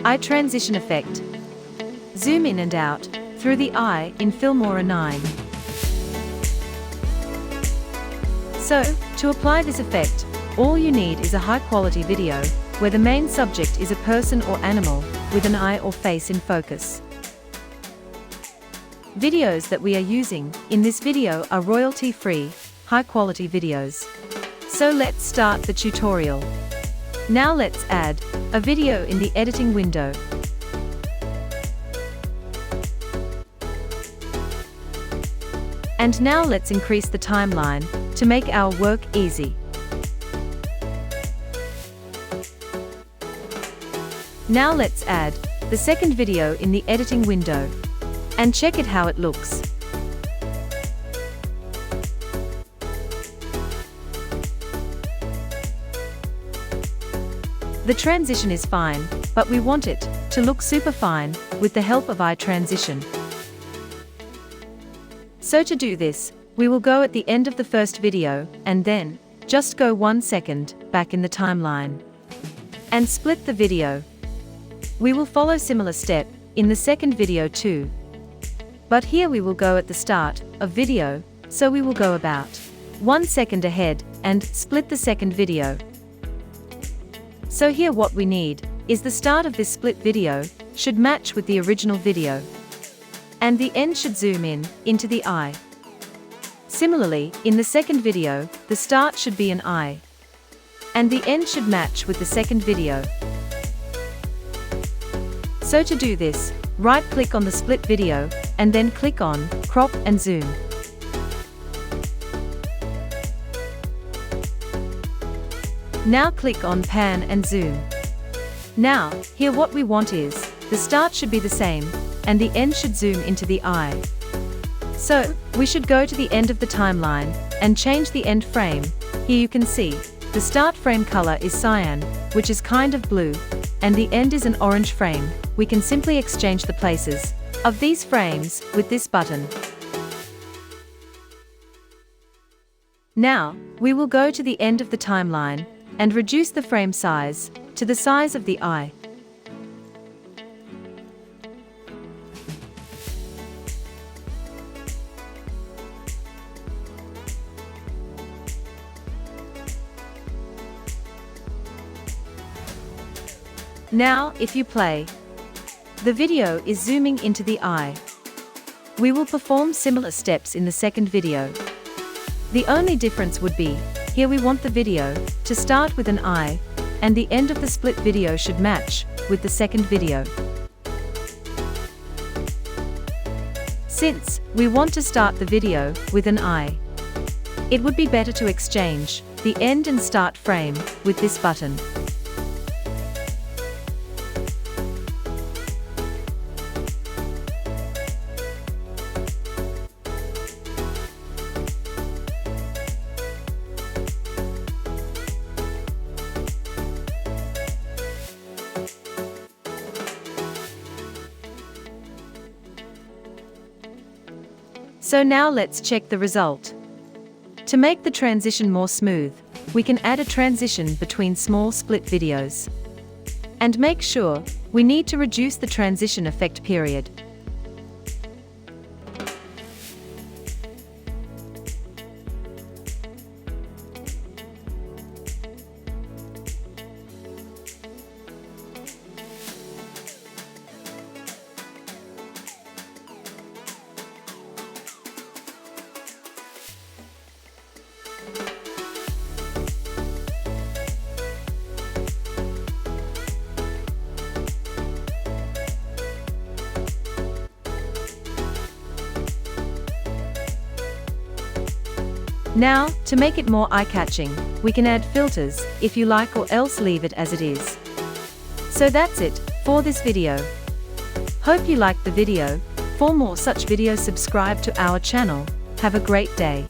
Eye transition effect. Zoom in and out through the eye in Filmora 9. So, to apply this effect, all you need is a high-quality video, where the main subject is a person or animal, with an eye or face in focus. Videos that we are using in this video are royalty-free, high-quality videos. So let's start the tutorial. Now let's add a video in the editing window. And now let's increase the timeline to make our work easy. Now let's add the second video in the editing window and check it how it looks. The transition is fine, but we want it to look super fine with the help of eye transition. So to do this, we will go at the end of the first video, and then just go 1 second back in the timeline and split the video. We will follow similar step in the second video too. But here we will go at the start of video, so we will go about 1 second ahead and split the second video. So here what we need is the start of this split video should match with the original video. And the end should zoom in into the eye. Similarly, in the second video, the start should be an eye. And the end should match with the second video. So to do this, right-click on the split video, and then click on Crop and Zoom. Now click on Pan and Zoom. Now, here what we want is, the start should be the same, and the end should zoom into the eye. So, we should go to the end of the timeline, and change the end frame. Here you can see, the start frame color is cyan, which is kind of blue, and the end is an orange frame. We can simply exchange the places of these frames with this button. Now, we will go to the end of the timeline, and reduce the frame size to the size of the eye. Now, if you play, the video is zooming into the eye. We will perform similar steps in the second video. The only difference would be, here we want the video to start with an eye, and the end of the split video should match with the second video. Since we want to start the video with an eye, it would be better to exchange the end and start frame with this button. So now let's check the result. To make the transition more smooth, we can add a transition between small split videos. And make sure we need to reduce the transition effect period. Now, to make it more eye-catching, we can add filters, if you like, or else leave it as it is. So that's it for this video. Hope you liked the video. For more such videos, subscribe to our channel. Have a great day.